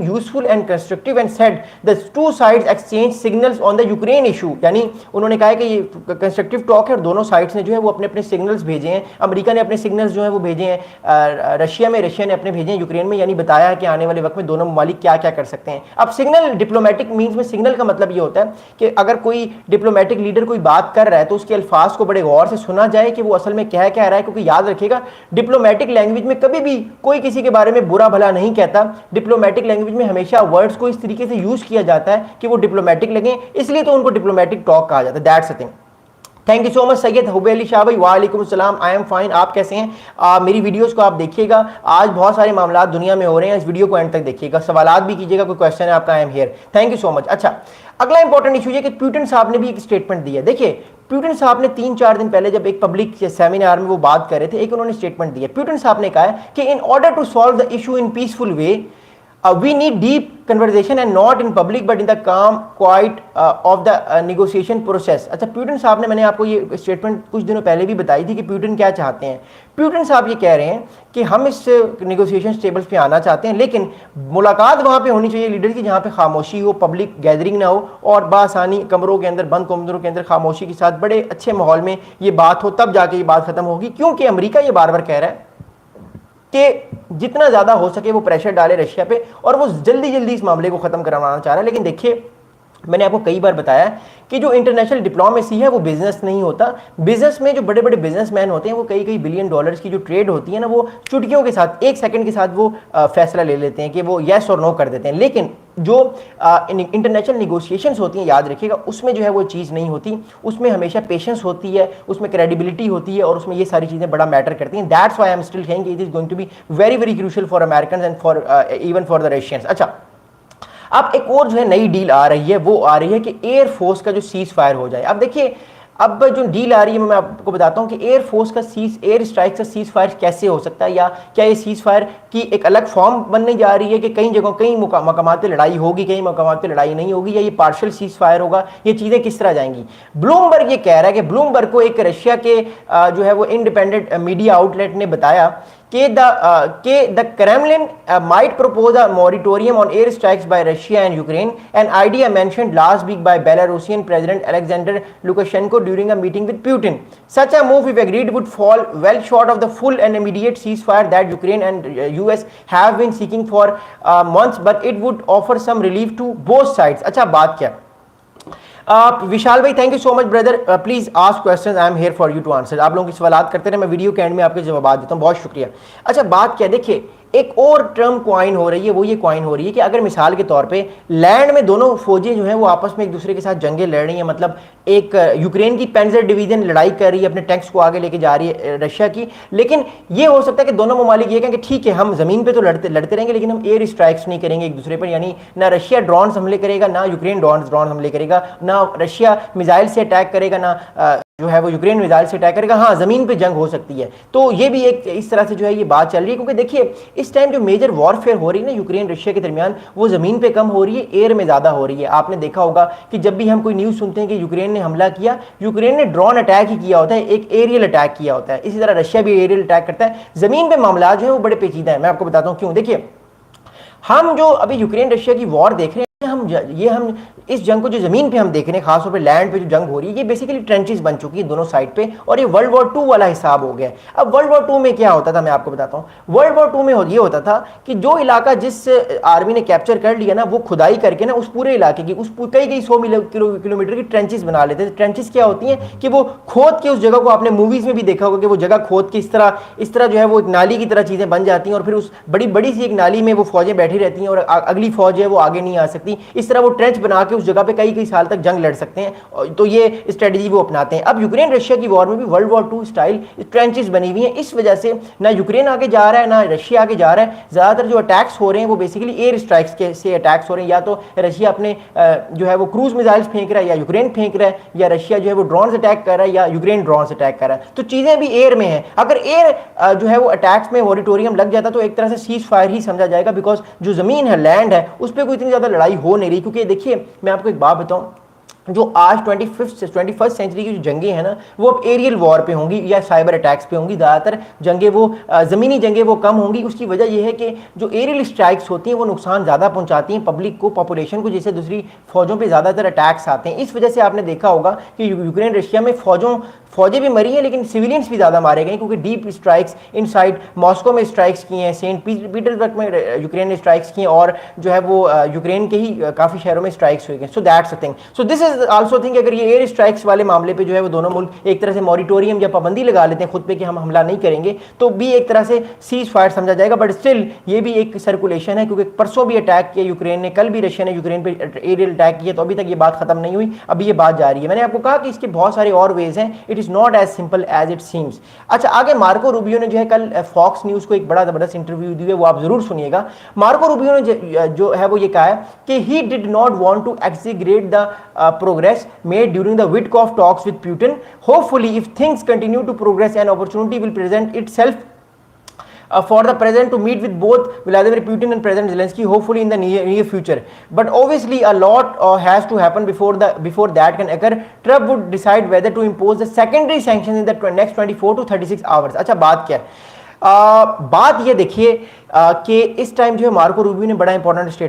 Useful and constructive and said the two sides exchange signals on the Ukraine issue, यानी उन्होंने कहा है कि ये कंस्ट्रक्टिव टॉक है और दोनों साइड्स ने जो है वो अपने अपने सिग्नल्स भेजे हैं। अमेरिका ने अपने सिग्नल्स जो है वो भेजे हैं रशिया में, रशिया ने अपने भेजे हैं यूक्रेन में, यानी बताया है कि आने वाले वक्त में दोनों ममालिक क्या क्या कर सकते हैं। अब सिग्नल डिप्लोमेटिक मीन्स में सिग्नल का मतलब ये होता है कि अगर कोई डिप्लोमेटिक लीडर कोई बात कर रहा है तो उसके अल्फाज को बड़े गौर से सुना जाए कि वो असल में क्या कह रहा है, क्योंकि याद रखिएगा डिप्लोमेटिक लैंग्वेज में कभी भी कोई किसी के बारे में बुरा भला नहीं कहता। डिप्लोमेटिक लैंग्वेज में हमेशा वर्ड्स को इस तरीके से यूज किया जाता है कि वो डिप्लोमेटिक लगे, इसलिए तो उनको डिप्लोमेटिक टॉक कहा जाता है। That's the thing. Thank you so much Syed Hubei Ali Shah भाई। वालेकुम सलाम, आई एम फाइन, आप कैसे हैं? मेरी वीडियोस को आप देखिएगा, आज बहुत सारे मामला दुनिया में हो रहे हैं, इस वीडियो को एंड तक देखिएगा, सवालात भी कीजिएगा, कोई क्वेश्चन है आपका, आई am here. Thank you so much. अच्छा, अगला इंपॉर्टेंट इशू है कि पुतिन साहब ने भी एक स्टेटमेंट दी है। देखिए पुतिन साहब ने 3-4 दिन पहले जब एक पब्लिक सेमिनार में वो बात कर रहे थे, एक उन्होंने स्टेटमेंट दिया। पुतिन साहब ने कहा है कि in order to solve the issue in peaceful way we need deep conversation and not in public but in the calm quiet of the negotiation process। अच्छा, पुतिन साहब ने, मैंने आपको ये स्टेटमेंट कुछ दिनों पहले भी बताई थी कि पुतिन क्या चाहते हैं। पुतिन साहब ये कह रहे हैं कि हम इस नेगोशिएशन टेबल्स पे आना चाहते हैं, लेकिन मुलाकात वहाँ पे होनी चाहिए लीडर की जहाँ पे खामोशी हो, पब्लिक गैदरिंग ना हो, और बासानी कमरों के अंदर, बंद कमरों के अंदर खामोशी के साथ बड़े अच्छे माहौल में ये बात हो, तब जाके ये बात खत्म होगी। क्योंकि अमेरिका ये बार बार कह रहा है कि जितना ज़्यादा हो सके वो प्रेशर डाले रशिया पे, और वो जल्दी जल्दी इस मामले को ख़त्म करवाना चाह रहा है। लेकिन देखिए, मैंने आपको कई बार बताया कि जो इंटरनेशनल डिप्लोमेसी है वो बिजनेस नहीं होता। बिजनेस में जो बड़े बड़े बिजनेसमैन होते हैं वो कई बिलियन डॉलर्स की जो ट्रेड होती है ना, वो चुटकियों के साथ, 1 सेकंड के साथ वो फैसला ले लेते हैं कि वो येस और नो कर देते हैं। लेकिन जो इंटरनेशनल निगोशिएशंस होती हैं, याद रखिएगा, उसमें जो है वो चीज़ नहीं होती, उसमें हमेशा पेशेंस होती है, उसमें क्रेडिबिलिटी होती है, और उसमें ये सारी चीज़ें बड़ा मैटर करती हैं। That's why I am still saying it is going to be very very crucial for American and for even for the Russians. अच्छा, अब एक और जो है नई डील आ रही है, वो आ रही है कि एयरफोर्स का जो सीज फायर हो जाए। अब देखिए, अब जो डील आ रही है मैं आपको बताता हूं कि एयरफोर्स का एयर स्ट्राइक का सीज फायर कैसे हो सकता है, या क्या ये सीज फायर की एक अलग फॉर्म बनने जा रही है कि कई जगहों कई मकामात पे लड़ाई होगी, कई मकामात पे लड़ाई नहीं होगी, या ये पार्शियल सीज फायर होगा, ये चीज़ें किस तरह जाएंगी। ब्लूमबर्ग ये कह रहा है कि ब्लूमबर्ग को एक रशिया के जो है वो इंडिपेंडेंट मीडिया आउटलेट ने बताया कि the Kremlin might propose a moratorium on air strikes by Russia and Ukraine, an idea mentioned last week by Belarusian President Alexander Lukashenko during a meeting with Putin. Such a move, if agreed, would fall well short of the full and immediate ceasefire that Ukraine and US have been seeking for months, but it would offer some relief to both sides. अच्छा, बात क्या? विशाल भाई, thank you so much brother, please ask questions, I am here for you to answer. आप लोगों की सवालात करते रहे, मैं वीडियो के एंड में आपके जवाब देता हूँ, बहुत शुक्रिया। अच्छा, बात क्या, देखिए एक और टर्म क्वाइन हो रही है, वो ये क्वाइन हो रही है कि अगर मिसाल के तौर पे लैंड में दोनों फौजें जो हैं वो आपस में एक दूसरे के साथ जंगें लड़ रही हैं, मतलब एक यूक्रेन की पेंजर डिवीजन लड़ाई कर रही है, अपने टैंक्स को आगे लेके जा रही है रशिया की, लेकिन ये हो सकता है कि दोनों ममालिक ये कहें कि ठीक है हम जमीन पे तो लड़ते रहेंगे, लेकिन हम एयर स्ट्राइक्स नहीं करेंगे एक दूसरे पर, यानी ना रशिया ड्रोन हमले करेगा, ना यूक्रेन ड्रोन हमले करेगा, ना रशिया मिसाइल से अटैक करेगा, ना जो है वो यूक्रेन मिसाइल से अटैक करेगा। हाँ, जमीन पे जंग हो सकती है। तो ये भी एक इस तरह से जो है ये बात चल रही है, क्योंकि देखिए इस टाइम जो मेजर वॉरफेयर हो रही है ना यूक्रेन रशिया के दरमियान, वो जमीन पे कम हो रही है, एयर में ज्यादा हो रही है। आपने देखा होगा कि जब भी हम कोई न्यूज सुनते हैं कि यूक्रेन ने हमला किया, यूक्रेन ने ड्रोन अटैक ही किया होता है, एक एरियल अटैक किया होता है। इसी तरह रशिया भी एरियल अटैक करता है। जमीन पे मामला जो है वो बड़े पेचीदा है, मैं आपको बताता हूँ क्यों। देखिए, हम जो अभी यूक्रेन रशिया की वॉर देख रहे हैं, हम इस जंग को जो जमीन पे हम देख रहे हैं, खासतौर पे लैंड पे जो जंग हो रही है, ये बेसिकली ट्रेंचेस बन चुकी है दोनों साइड पे, और ये वर्ल्ड वॉर 2 वाला हिसाब हो गया। अब वर्ल्ड वॉर 2 में क्या होता था, मैं आपको बताता हूँ। वर्ल्ड वॉर 2 में ये होता था कि जो इलाका जिस आर्मी ने कैप्चर कर लिया ना, वो खुदाई करके ना उस पूरे इलाके की कई 100 किलोमीटर की ट्रेंचेस बना लेते थे। ट्रेंचेस क्या होती हैं कि वो खोद के उस जगह को, आपने मूवीज में भी देखा होगा कि वो जगह खोद के इस तरह जो है वो एक नाली की तरह चीजें बन जाती हैं, और फिर उस बड़ी सी एक नाली में वो फौजें बैठी रहती हैं, और अगली फौज है वो आगे नहीं आ सकती। इस तरह वो ट्रेंच बना के उस जगह पे कई साल तक जंग लड़ सकते हैं। तो ये स्ट्रेटजी वो अपनाते हैं। अब यूक्रेन रशिया की वॉर में भी वर्ल्ड वॉर 2 स्टाइल ट्रेंचेस बनी हुई हैं। इस वजह से ना यूक्रेन आगे जा रहा है, ना रशिया आगे जा रहा है। ज्यादातर जो अटैक्स हो रहे हैं वो बेसिकली एयर स्ट्राइक्स के से अटैक्स हो रहे हैं। या तो रशिया अपने जो है वो क्रूज मिसाइल्स फेंक रहा है, या यूक्रेन फेंक रहा है, या रशिया जो है वो ड्रोन अटैक कर रहा है, या यूक्रेन ड्रोन अटैक कर रहा है। तो चीजें भी एयर में है। अगर एयर जो है वो अटैक्स में मॉरिटोरियम लग जाता तो एक तरह से सीज फायर ही समझा जाएगा, बिकॉज जो जमीन है, लैंड है, उस पर कोई इतनी ज्यादा लड़ाई हो नहीं रही। क्योंकि देखिए मैं आपको एक बात बताऊं, जो आज 21st सेंचुरी की जो जंगें हैं ना वो अब एरियल वॉर पे होंगी या साइबर अटैक्स पे होंगी। ज़्यादातर जंगें वो ज़मीनी जंगें वो कम होंगी। उसकी वजह यह है कि जो एरियल स्ट्राइक्स होती हैं वो नुकसान ज़्यादा पहुंचाती हैं पब्लिक को, पॉपुलेशन को, जैसे दूसरी फौजों पे ज़्यादातर अटैक्स आते हैं। इस वजह से आपने देखा होगा कि यूक्रेन रशिया में फौजें भी मरी हैं लेकिन सिविलियंस भी ज़्यादा मारे गए क्योंकि deep strikes in side Moscow में स्ट्राइक्स किए हैं, सेंट पीटर्सबर्ग में यूक्रेन ने स्ट्राइक्स किए और जो है वो यूक्रेन के ही काफ़ी शहरों में स्ट्राइक्स हुए हैं। So that's a thing. So this is also think अगर ये एयर स्ट्राइक्स वाले मामले पे जो है वो दोनों मुल्क एक तरह से मॉरिटोरियम या पाबंदी लगा लेते हैं खुद पे कि हम हमला नहीं करेंगे तो भी एक तरह से सीज फायर समझा जाएगा। बट स्टिल ये भी एक सर्कुलेशन है क्योंकि परसों भी अटैक किया यूक्रेन ने, कल भी रशिया ने यूक्रेन पे एरियल अटैक किया, तो अभी तक ये बात खत्म नहीं हुई, अभी ये बात जारी है। मैंने आपको कहा कि इसके बहुत सारे और वेज हैं, it is not as simple as it seems. अच्छा, आगे मार्को रूबियो ने जो है कल फॉक्स न्यूज को एक बड़ा जबरदस्त इंटरव्यू दिया, वो आप जरूर सुनिएगा। मार्को रूबियो ने जो है वो ये कहा है कि he did not want to exaggerate the progress made during the Witkoff talks with Putin. Hopefully if things continue to progress an opportunity will present itself for the president to meet with both Vladimir Putin and President Zelensky, hopefully in the near future. But obviously a lot has to happen before that can occur. Trump would decide whether to impose the secondary sanctions in the next 24 to 36 hours. अच्छा, बात क्या है? बात ये देखिए कि इस time जो है मार्को रूबियो ने बड़ा इंपॉर्टेंट स्टेट